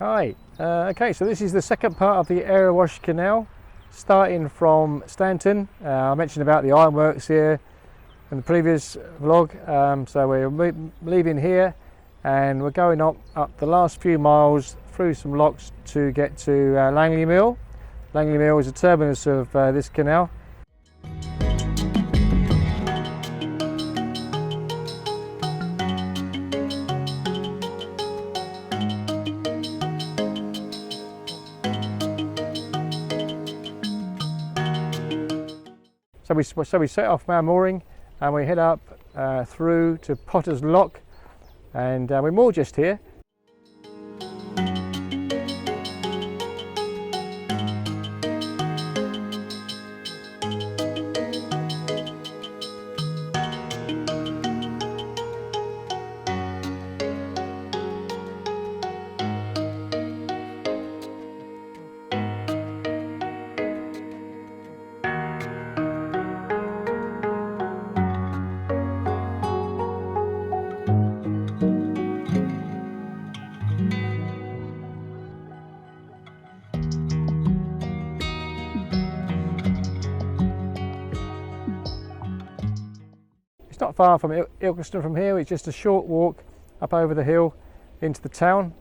Hi, okay, so this is the second part of the Erewash Canal, starting from Stanton. I mentioned about the ironworks here in the previous vlog, so we're leaving here and we're going up the last few miles through some locks to get to Langley Mill. Langley Mill is the terminus of this canal. So we set off from our mooring and we head up through to Potter's Lock, and we moor just here. It's not far from Ilkeston from here. It's just a short walk up over the hill into the town.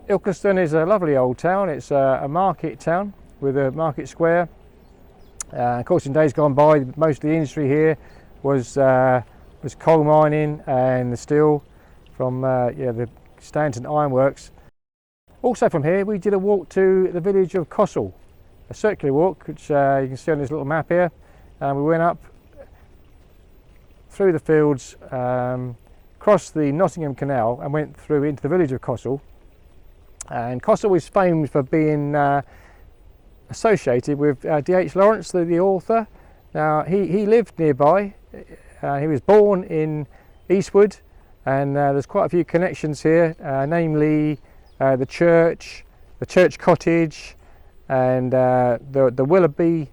Ilkeston is a lovely old town. It's a market town with a market square. Of course, in days gone by, most of the industry here was coal mining and the steel from the Stanton ironworks. Also from here, we did a walk to the village of Cossal, a circular walk, which you can see on this little map here. We went up through the fields, crossed the Nottingham Canal and went through into the village of Cossal. And Cossal is famed for being associated with D.H. Lawrence, the author. Now he lived nearby. He was born in Eastwood, and there's quite a few connections here, namely the church cottage, and the Willoughby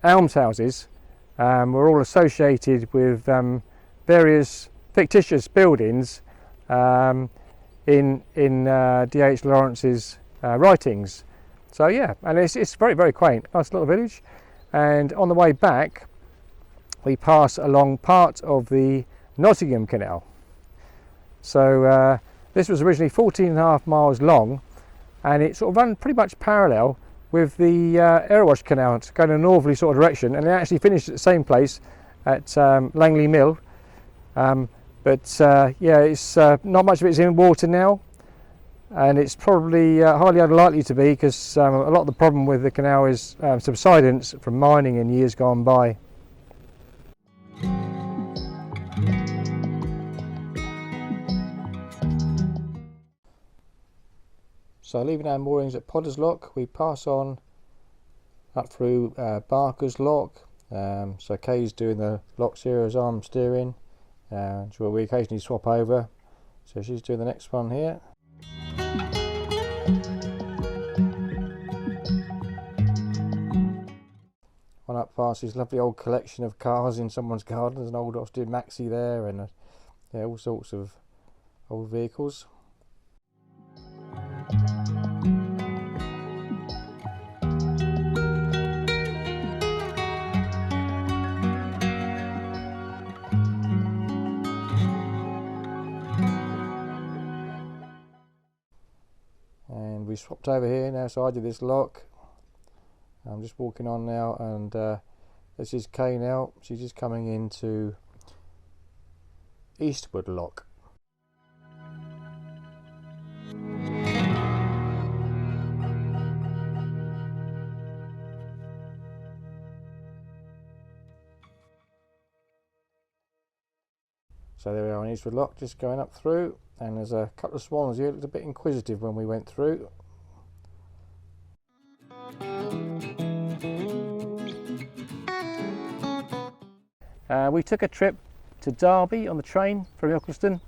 almshouses. Were all associated with various fictitious buildings in D.H. Lawrence's writings. So yeah, and it's very, very quaint, nice little village. And on the way back, we pass along part of the Nottingham Canal. So this was originally 14.5 miles long, and it sort of ran pretty much parallel with the Erewash Canal, going in a northerly sort of direction, and it actually finished at the same place at Langley Mill. Yeah, it's not much of it's in water now, and it's probably highly unlikely to be, because a lot of the problem with the canal is subsidence from mining in years gone by. So leaving our moorings at Potter's Lock, we pass on up through Barker's Lock. So Kay's doing the locks here as I'm steering, so we occasionally swap over. So she's doing the next one here. One up past this lovely old collection of cars in someone's garden. There's an old Austin Maxi there, and yeah, all sorts of old vehicles. And we swapped over here now, so I did this lock. I'm just walking on now, and this is Kay now. She's just coming into Eastwood Lock. So there we are on Eastwood Lock, just going up through, and there's a couple of swans here. It looked a bit inquisitive when we went through. We took a trip to Derby on the train from Ilkeston,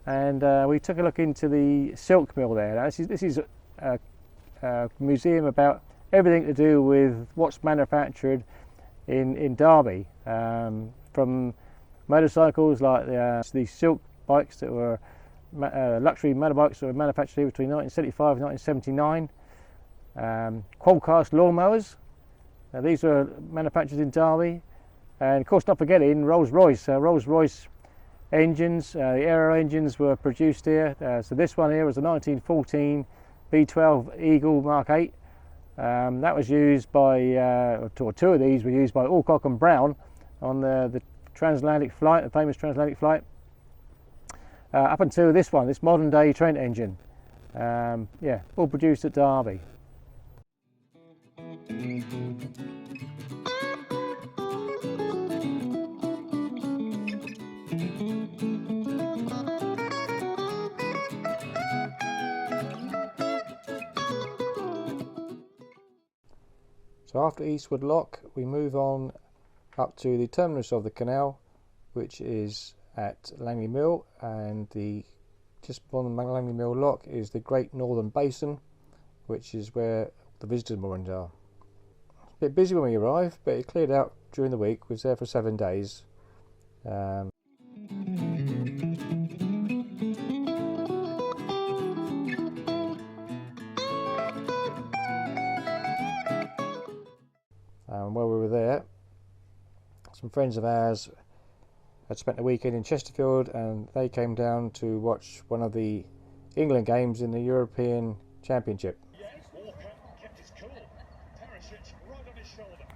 and we took a look into the silk mill there. Now, this is a museum about everything to do with what's manufactured in Derby, from motorcycles like the silk bikes that were luxury motorbikes were manufactured here between 1975 and 1979. Quad cast lawnmowers, these were manufactured in Derby, and of course not forgetting Rolls-Royce. Rolls-Royce engines, the aero engines were produced here. So this one here was a 1914 V12 Eagle Mark 8. That was used by, or two of these were used by Alcock and Brown on the transatlantic flight, the famous transatlantic flight, up until this one, this modern day Trent engine. Yeah, all produced at Derby. So after Eastwood Lock, we move on up to the terminus of the canal, which is at Langley Mill, and just beyond the Langley Mill Lock is the Great Northern Basin, which is where the visitors' moorings are. It's a bit busy when we arrived, but it cleared out during the week. We was there for 7 days. While we were there, some friends of ours had spent the weekend in Chesterfield, and they came down to watch one of the England games in the European Championship. Yes, Walker kept his cool. Perisic right on his shoulder.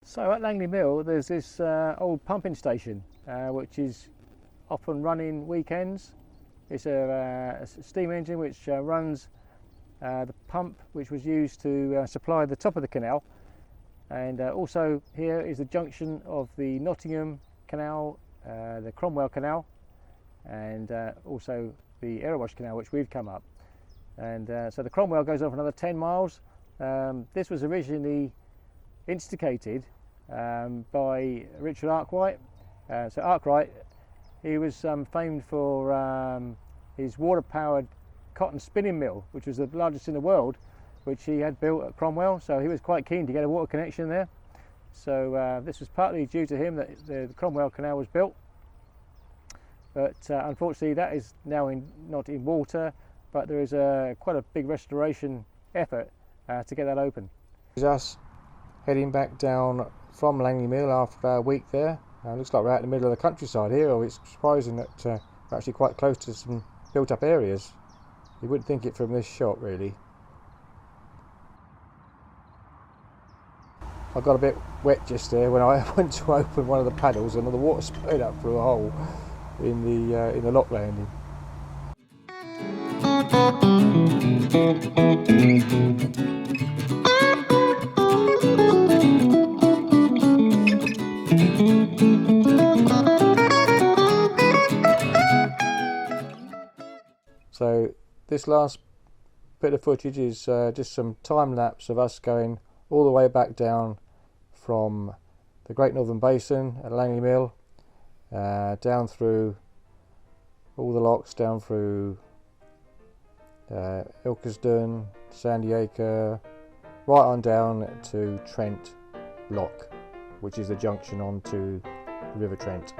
So at Langley Mill there's this old pumping station which is often running weekends. It's a steam engine which runs the pump which was used to supply the top of the canal, and also here is the junction of the Nottingham Canal, the Cromwell Canal, and also the Erewash Canal, which we've come up. And so the Cromwell goes on for another 10 miles. This was originally instigated by Richard Arkwright. So Arkwright, he was famed for his water-powered cotton spinning mill, which was the largest in the world, which he had built at Cromwell. So he was quite keen to get a water connection there. So this was partly due to him that the Cromwell Canal was built. But unfortunately that is now not in water, but there is quite a big restoration effort to get that open. This is us heading back down from Langley Mill after our week there. Looks like we're out in the middle of the countryside here. Oh, it's surprising that we're actually quite close to some built up areas. You wouldn't think it from this shot really. I got a bit wet just there when I went to open one of the paddles, and the water sprayed up through a hole in the lock landing. So this last bit of footage is just some time lapse of us going all the way back down from the Great Northern Basin at Langley Mill, down through all the locks, down through Ilkeston, Sandy Acre, right on down to Trent Lock, which is the junction onto the River Trent.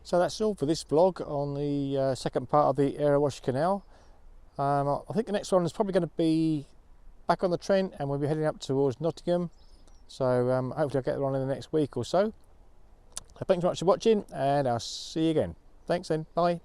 So that's all for this vlog on the second part of the Erewash Canal. I think the next one is probably going to be back on the Trent, and we'll be heading up towards Nottingham. So hopefully I'll get on in the next week or so. Thanks so much for watching, and I'll see you again. Thanks then, bye.